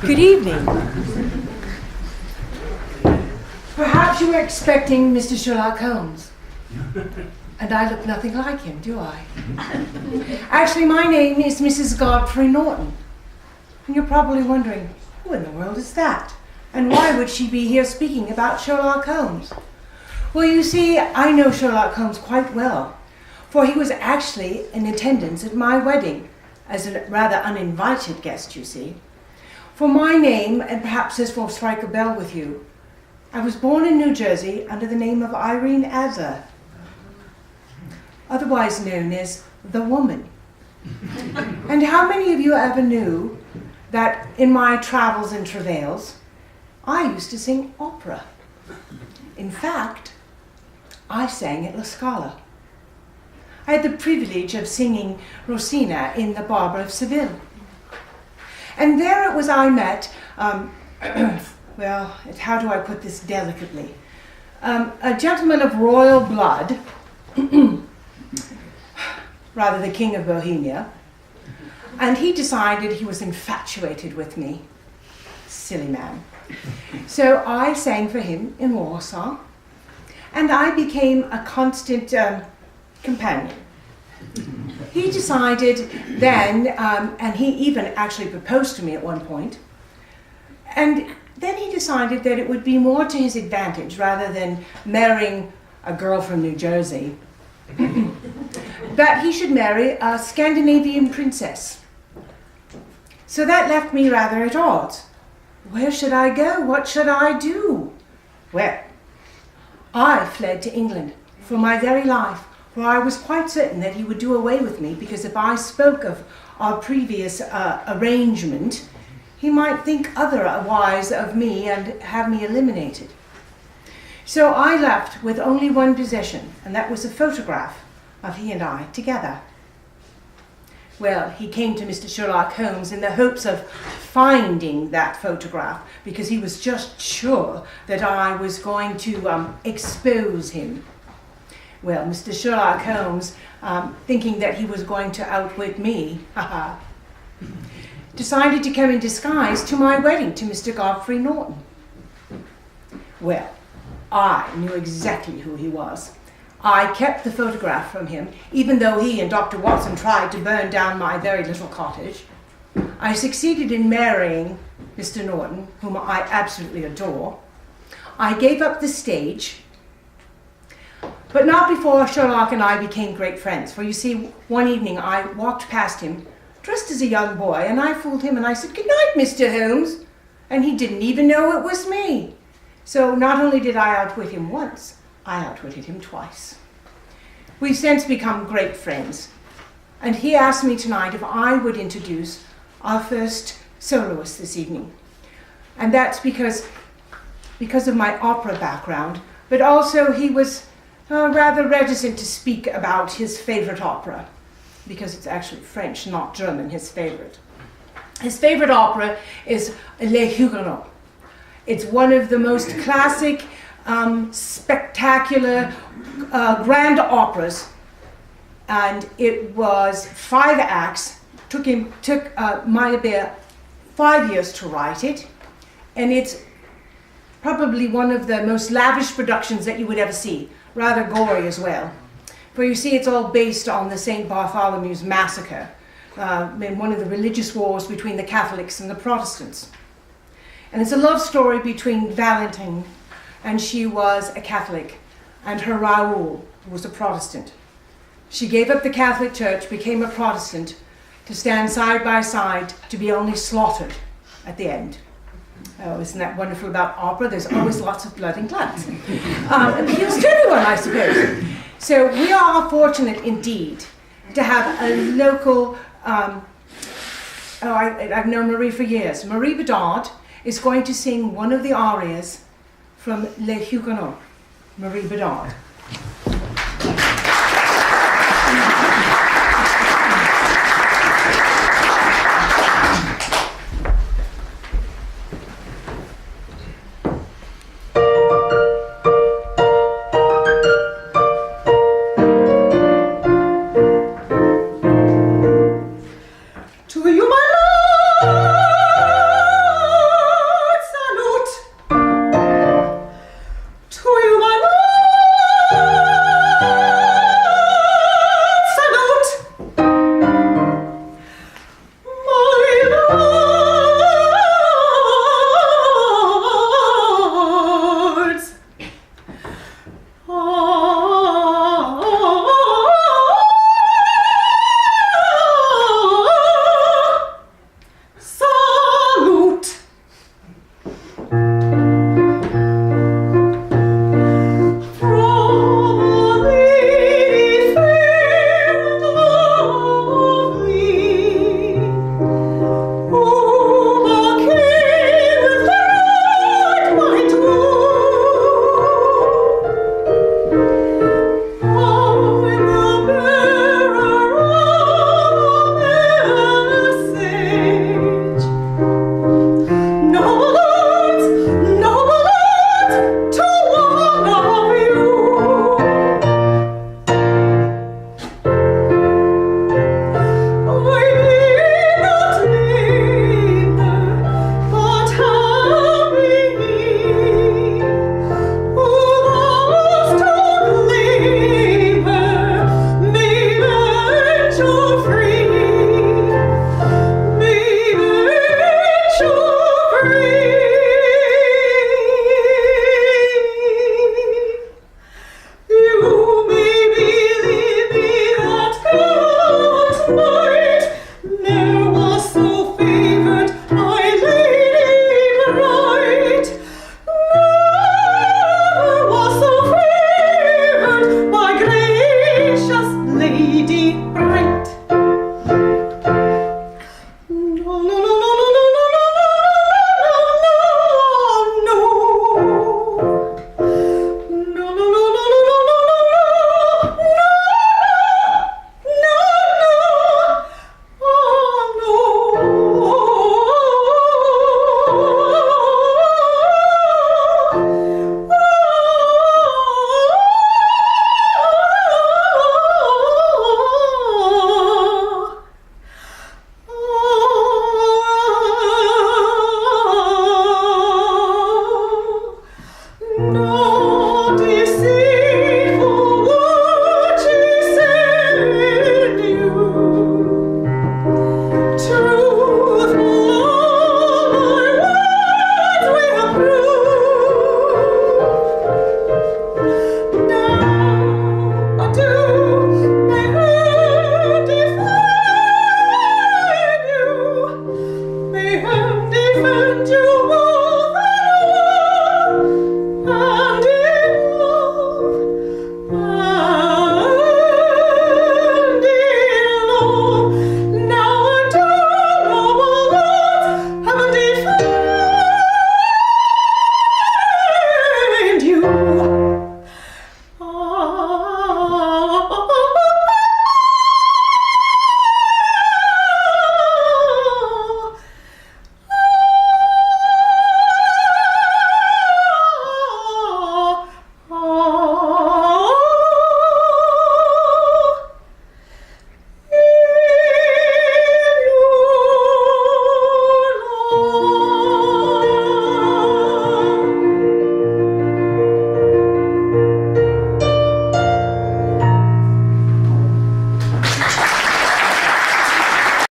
Good evening. Perhaps you were expecting Mr. Sherlock Holmes. And I look nothing like him, do I? Actually, my name is Mrs. Godfrey Norton. And you're probably wondering, who in the world is that? And why would she be here speaking about Sherlock Holmes? Well, you see, I know Sherlock Holmes quite well, for he was actually in attendance at my wedding, as a rather uninvited guest, you see. For my name, and perhaps this will strike a bell with you, I was born in New Jersey under the name of Irene Adler, otherwise known as the Woman. And how many of you ever knew that in my travels and travails, I used to sing opera? In fact, I sang at La Scala. I had the privilege of singing Rosina in The Barber of Seville. And there it was I met, well, how do I put this delicately? A gentleman of royal blood, rather the King of Bohemia, and he decided he was infatuated with me. Silly man. So I sang for him in Warsaw, and I became a constant companion. He decided then, and he even actually proposed to me at one point, and then he decided that it would be more to his advantage rather than marrying a girl from New Jersey, that he should marry a Scandinavian princess. So that left me rather at odds. Where should I go? What should I do? Well, I fled to England for my very life, for I was quite certain that he would do away with me, because if I spoke of our previous arrangement, he might think otherwise of me and have me eliminated. So I left with only one possession, and that was a photograph of he and I together. Well, he came to Mr. Sherlock Holmes in the hopes of finding that photograph, because he was just sure that I was going to expose him. Well, Mr. Sherlock Holmes, thinking that he was going to outwit me, decided to come in disguise to my wedding to Mr. Godfrey Norton. Well, I knew exactly who he was. I kept the photograph from him, even though he and Dr. Watson tried to burn down my very little cottage. I succeeded in marrying Mr. Norton, whom I absolutely adore. I gave up the stage, but not before Sherlock and I became great friends. For you see, one evening I walked past him, dressed as a young boy, and I fooled him and I said, "Good night, Mr. Holmes." And he didn't even know it was me. So not only did I outwit him once, I outwitted him twice. We've since become great friends. And he asked me tonight if I would introduce our first soloist this evening. And that's because of my opera background, but also he was rather reticent to speak about his favorite opera, because it's actually French, not German, his favorite. His favorite opera is Les Huguenots. It's one of the most classic, spectacular, grand operas, and it was 5 acts. Took Marie Bedard 5 years to write it, and it's probably one of the most lavish productions that you would ever see, rather gory as well. For you see, it's all based on the St. Bartholomew's massacre, in one of the religious wars between the Catholics and the Protestants. And it's a love story between Valentine, and she was a Catholic, and her Raoul, who was a Protestant. She gave up the Catholic Church, became a Protestant, to stand side by side, to be only slaughtered at the end. Oh, isn't that wonderful about opera? There's always lots of blood and guts. Appeals to everyone, I suppose. So we are fortunate indeed to have a local, I've known Marie for years. Marie Bedard is going to sing one of the arias from Les Huguenots. Marie Bedard. To you, my love, true.